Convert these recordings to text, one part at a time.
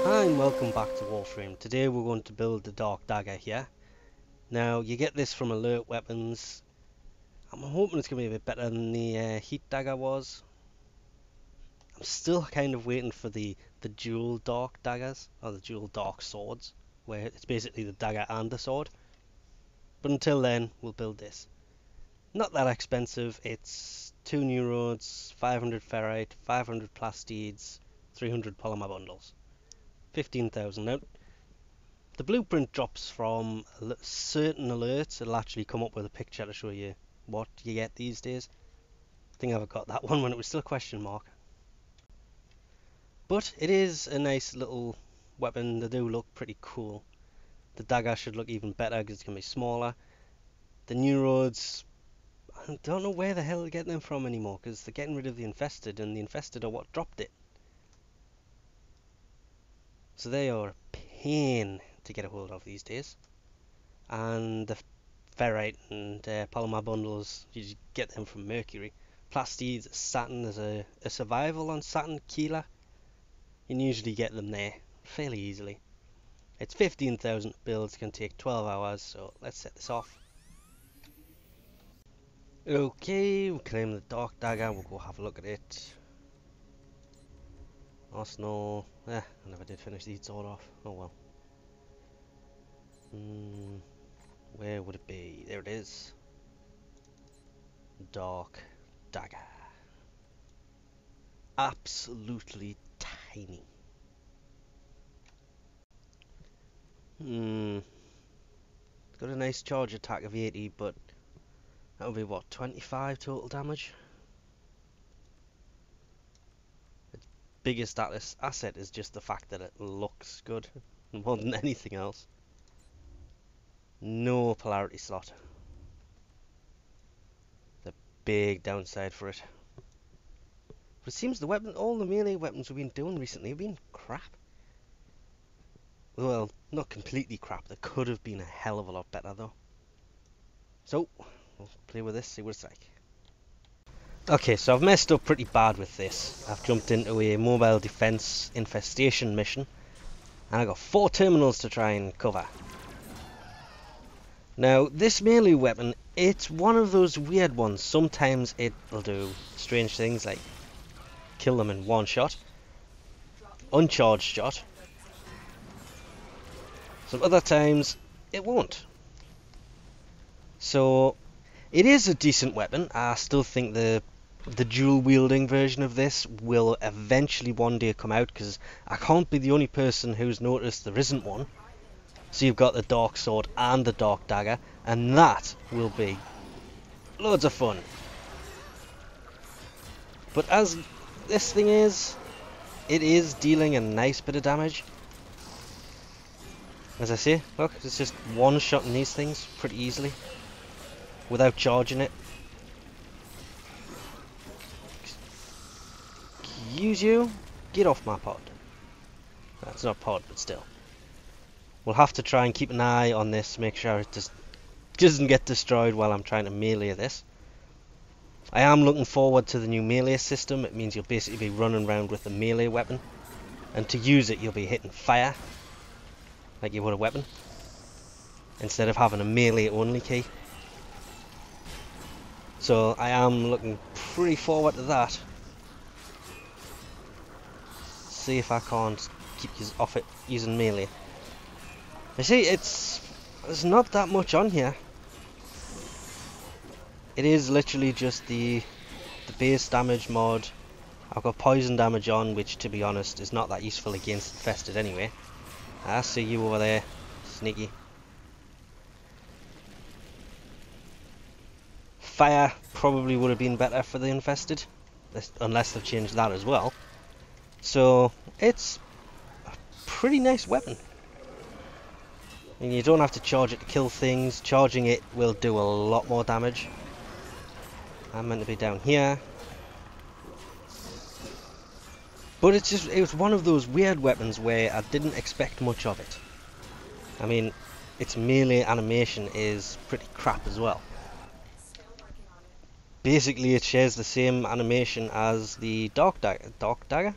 Hi and welcome back to Warframe. Today we're going to build the Dark Dagger here. Now you get this from alert weapons. I'm hoping it's going to be a bit better than the Heat Dagger was. I'm still kind of waiting for the dual Dark Daggers, or the dual Dark Swords, where it's basically the dagger and the sword. But until then, we'll build this. Not that expensive, it's 2 neurodes, 500 ferrite, 500 plastids, 300 polymer bundles. 15,000. Now, the blueprint drops from certain alerts. It'll actually come up with a picture to show you what you get these days. I think I've got that one when it was still a question mark. But it is a nice little weapon. They do look pretty cool. The dagger should look even better because it's going to be smaller. The neurodes, I don't know where the hell they're getting them from anymore because they're getting rid of the infested, and the infested are what dropped it. So they are a pain to get a hold of these days. And the ferrite and polymer bundles, you just get them from Mercury. Plastids, Saturn, there's a survival on Saturn Keeler. You can usually get them there fairly easily. It's 15,000 builds, can take 12 hours, so let's set this off. Okay, we'll claim the Dark Dagger, we'll go have a look at it. Arsenal, I never did finish these sword off, oh well. Where would it be? There it is. Dark Dagger. Absolutely tiny. Got a nice charge attack of 80, but that would be what, 25 total damage? Its biggest asset is just the fact that it looks good, more than anything else. No polarity slot. The big downside for it. But it seems all the melee weapons we've been doing recently have been crap. Well, not completely crap. They could have been a hell of a lot better though. So, we'll play with this, see what it's like. Okay, so I've messed up pretty bad with this. I've jumped into a mobile defense infestation mission, and I've got 4 terminals to try and cover. Now, this melee weapon, it's one of those weird ones. Sometimes it'll do strange things like kill them in one shot, uncharged shot. Some other times it won't. So it is a decent weapon. I still think the dual wielding version of this will eventually one day come out, because I can't be the only person who's noticed there isn't one. So you've got the Dark Sword and the Dark Dagger, and that will be loads of fun. But as this thing is, it is dealing a nice bit of damage. As I say, look, it's just one-shotting these things pretty easily without charging it. Use you, get off my pod. That's not pod, but still. We'll have to try and keep an eye on this, make sure it just doesn't get destroyed while I'm trying to melee this. I am looking forward to the new melee system. It means you'll basically be running around with a melee weapon, and to use it you'll be hitting fire like you would a weapon, instead of having a melee only key. So I am looking pretty forward to that. See if I can't keep you off it using melee. You see, there's not that much on here. It is literally just the base damage mod. I've got poison damage on, which to be honest is not that useful against infested anyway. I see you over there, sneaky. Fire probably would have been better for the infested, unless they've changed that as well. So it's a pretty nice weapon. And you don't have to charge it to kill things. Charging it will do a lot more damage. I'm meant to be down here. But it was one of those weird weapons where I didn't expect much of it. I mean, its melee animation is pretty crap as well. Basically it shares the same animation as the Dark Dagger.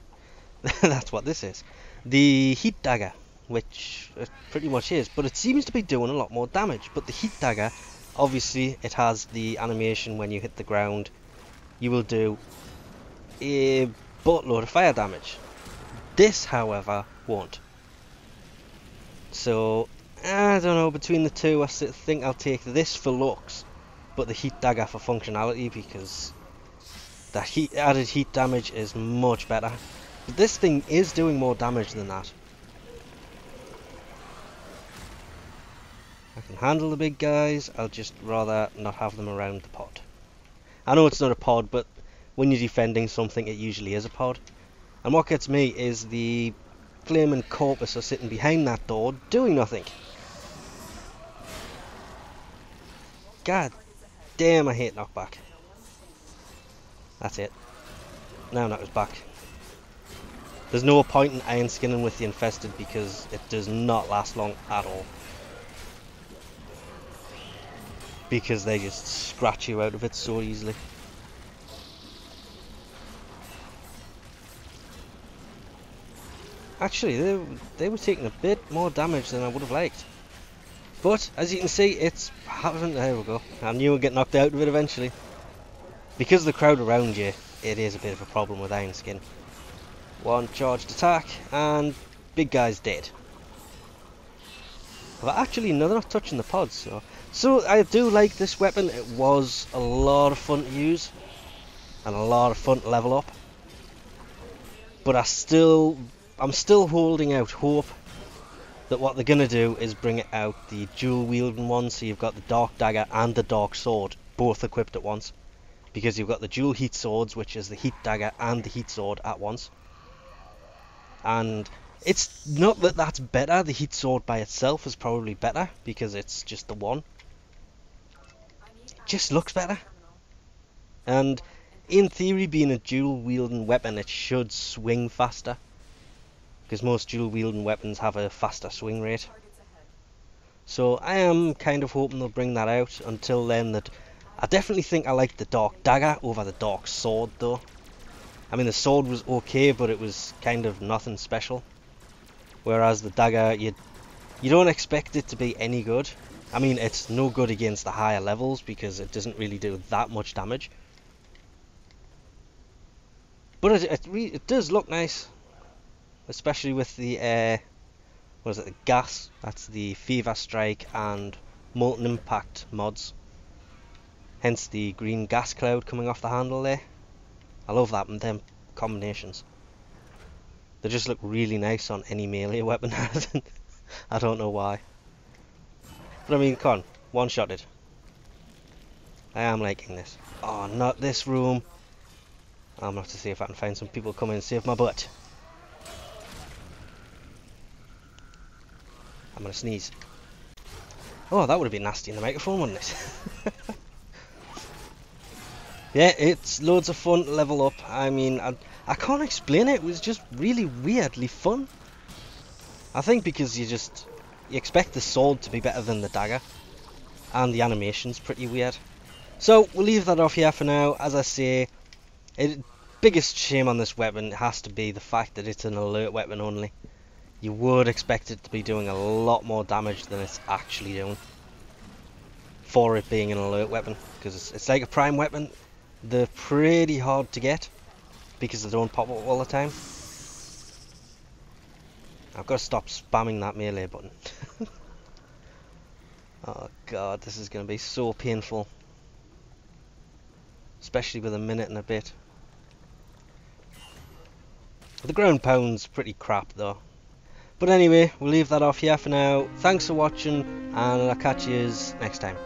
That's what this is. the heat dagger, which it pretty much is, but it seems to be doing a lot more damage. But the heat dagger, obviously, it has the animation when you hit the ground. You will do a buttload of fire damage. This, however, won't. So, I don't know, between the two, I think I'll take this for looks, but the heat dagger for functionality, because the added heat damage is much better. But this thing is doing more damage than that. I can handle the big guys, I'll just rather not have them around the pod. I know it's not a pod, but when you're defending something, it usually is a pod. And what gets me is the flaming corpus are sitting behind that door, doing nothing. God damn, I hate knockback. That's it. Now knock us back. There's no point in iron skinning with the infested because it does not last long at all. Because they just scratch you out of it so easily. Actually, they were taking a bit more damage than I would have liked. But, as you can see, it's happening. There we go. I knew I'd get knocked out of it eventually. Because of the crowd around you, it is a bit of a problem with iron skin. One charged attack, and big guy's dead. But actually, no, they're not touching the pods. So I do like this weapon. It was a lot of fun to use, and a lot of fun to level up. But I'm still holding out hope that what they're going to do is bring out the dual wielding one, so you've got the Dark Dagger and the Dark Sword both equipped at once, because you've got the dual heat swords, which is the Heat Dagger and the Heat Sword at once. And it's not that that's better, the Heat Sword by itself is probably better because it's just the one. It just looks better. And in theory, being a dual wielding weapon, it should swing faster, because most dual wielding weapons have a faster swing rate. So I am kind of hoping they'll bring that out. Until then, I definitely think I like the Dark Dagger over the Dark Sword though. I mean, the sword was okay, but it was kind of nothing special. Whereas the dagger, you don't expect it to be any good. I mean, it's no good against the higher levels because it doesn't really do that much damage. But it does look nice. Especially with the, what is it, the gas, that's the Fever Strike and Molten Impact mods. Hence the green gas cloud coming off the handle there. I love that and them combinations. They just look really nice on any melee weapon. I don't know why. But I mean, come on, one-shotted. I am liking this. Oh, not this room. I'm gonna have to see if I can find some people come in and save my butt. I'm gonna sneeze. Oh, that would have been nasty in the microphone, wouldn't it? Yeah, it's loads of fun to level up. I mean, I can't explain it. It was just really weirdly fun. I think because you expect the sword to be better than the dagger, and the animation's pretty weird. So we'll leave that off here for now. As I say, biggest shame on this weapon has to be the fact that it's an alert weapon only. You would expect it to be doing a lot more damage than it's actually doing, for it being an alert weapon, because it's like a prime weapon. They're pretty hard to get because they don't pop up all the time. I've got to stop spamming that melee button. Oh god, this is going to be so painful, especially with a minute and a bit. The ground pound's pretty crap though. But anyway, we'll leave that off here for now. Thanks for watching, and I'll catch you next time.